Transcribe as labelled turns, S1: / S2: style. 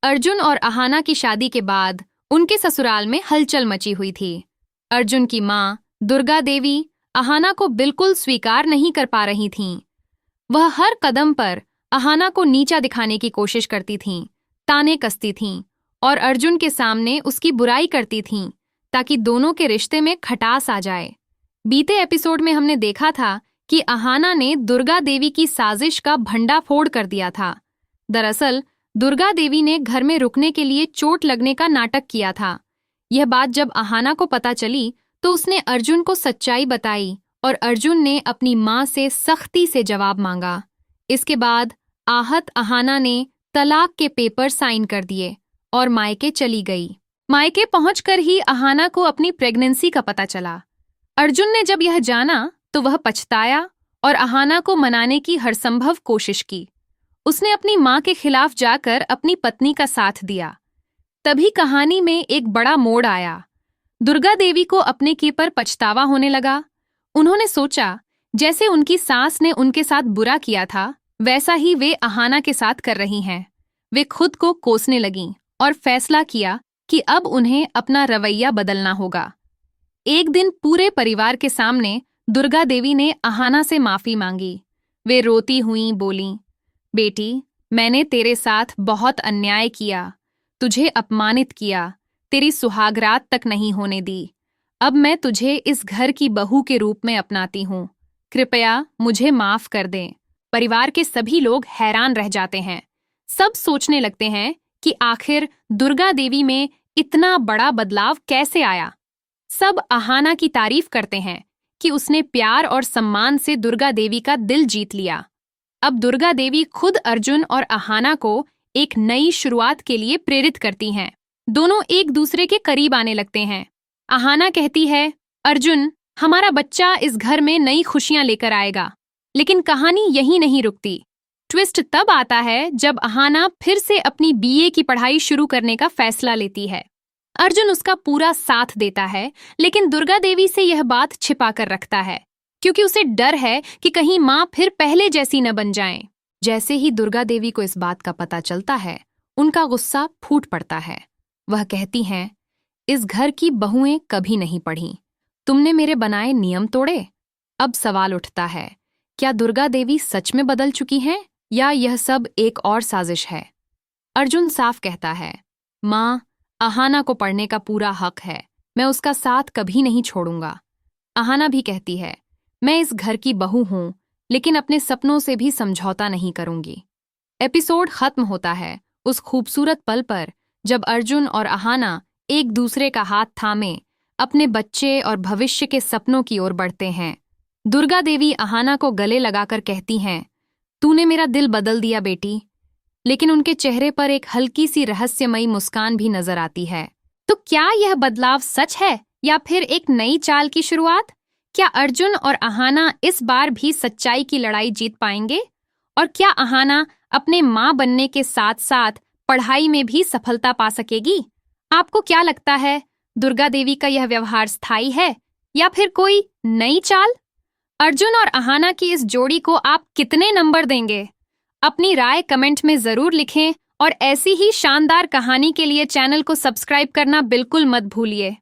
S1: अर्जुन और अहाना की शादी के बाद उनके ससुराल में हलचल मची हुई थी। अर्जुन की माँ दुर्गा देवी अहाना को बिल्कुल स्वीकार नहीं कर पा रही थीं। वह हर कदम पर अहाना को नीचा दिखाने की कोशिश करती थीं, ताने कसती थीं और अर्जुन के सामने उसकी बुराई करती थीं ताकि दोनों के रिश्ते में खटास आ जाए। बीते एपिसोड में हमने देखा था कि अहाना ने दुर्गा देवी की साजिश का भंडाफोड़ कर दिया था। दरअसल दुर्गा देवी ने घर में रुकने के लिए चोट लगने का नाटक किया था। यह बात जब अहाना को पता चली तो उसने अर्जुन को सच्चाई बताई और अर्जुन ने अपनी माँ से सख्ती से जवाब मांगा। इसके बाद आहत अहाना ने तलाक के पेपर साइन कर दिए और मायके चली गई। मायके पहुंचकर ही अहाना को अपनी प्रेगनेंसी का पता चला। अर्जुन ने जब यह जाना तो वह पछताया और अहाना को मनाने की हरसंभव कोशिश की। उसने अपनी माँ के खिलाफ जाकर अपनी पत्नी का साथ दिया। तभी कहानी में एक बड़ा मोड़ आया। दुर्गा देवी को अपने के पर पछतावा होने लगा। उन्होंने सोचा जैसे उनकी सास ने उनके साथ बुरा किया था वैसा ही वे अहाना के साथ कर रही हैं। वे खुद को कोसने लगीं और फैसला किया कि अब उन्हें अपना रवैया बदलना होगा। एक दिन पूरे परिवार के सामने दुर्गा देवी ने अहाना से माफी मांगी। वे रोती हुई बोलीं, बेटी, मैंने तेरे साथ बहुत अन्याय किया, तुझे अपमानित किया, तेरी सुहागरात तक नहीं होने दी। अब मैं तुझे इस घर की बहू के रूप में अपनाती हूँ। कृपया मुझे माफ कर दें। परिवार के सभी लोग हैरान रह जाते हैं। सब सोचने लगते हैं कि आखिर दुर्गा देवी में इतना बड़ा बदलाव कैसे आया। सब अहाना की तारीफ करते हैं कि उसने प्यार और सम्मान से दुर्गा देवी का दिल जीत लिया। अब दुर्गा देवी खुद अर्जुन और अहाना को एक नई शुरुआत के लिए प्रेरित करती हैं। दोनों एक दूसरे के करीब आने लगते हैं। अहाना कहती है, अर्जुन, हमारा बच्चा इस घर में नई खुशियां लेकर आएगा। लेकिन कहानी यहीं नहीं रुकती। ट्विस्ट तब आता है जब अहाना फिर से अपनी बीए की पढ़ाई शुरू करने का फैसला लेती है। अर्जुन उसका पूरा साथ देता है, लेकिन दुर्गा देवी से यह बात छिपा कर रखता है क्योंकि उसे डर है कि कहीं माँ फिर पहले जैसी न बन जाएं। जैसे ही दुर्गा देवी को इस बात का पता चलता है, उनका गुस्सा फूट पड़ता है। वह कहती हैं, इस घर की बहुएं कभी नहीं पढ़ीं, तुमने मेरे बनाए नियम तोड़े। अब सवाल उठता है, क्या दुर्गा देवी सच में बदल चुकी हैं या यह सब एक और साजिश है? अर्जुन साफ कहता है, माँ, अहाना को पढ़ने का पूरा हक है, मैं उसका साथ कभी नहीं छोड़ूंगा। अहाना भी कहती है, मैं इस घर की बहू हूं, लेकिन अपने सपनों से भी समझौता नहीं करूंगी। एपिसोड खत्म होता है उस खूबसूरत पल पर जब अर्जुन और अहाना एक दूसरे का हाथ थामे अपने बच्चे और भविष्य के सपनों की ओर बढ़ते हैं। दुर्गा देवी अहाना को गले लगाकर कहती हैं, तूने मेरा दिल बदल दिया बेटी। लेकिन उनके चेहरे पर एक हल्की सी रहस्यमयी मुस्कान भी नजर आती है। तो क्या यह बदलाव सच है या फिर एक नई चाल की शुरुआत? क्या अर्जुन और अहाना इस बार भी सच्चाई की लड़ाई जीत पाएंगे? और क्या अहाना अपने माँ बनने के साथ साथ पढ़ाई में भी सफलता पा सकेगी? आपको क्या लगता है, दुर्गा देवी का यह व्यवहार स्थायी है या फिर कोई नई चाल? अर्जुन और अहाना की इस जोड़ी को आप कितने नंबर देंगे? अपनी राय कमेंट में जरूर लिखें और ऐसी ही शानदार कहानी के लिए चैनल को सब्सक्राइब करना बिल्कुल मत भूलिए।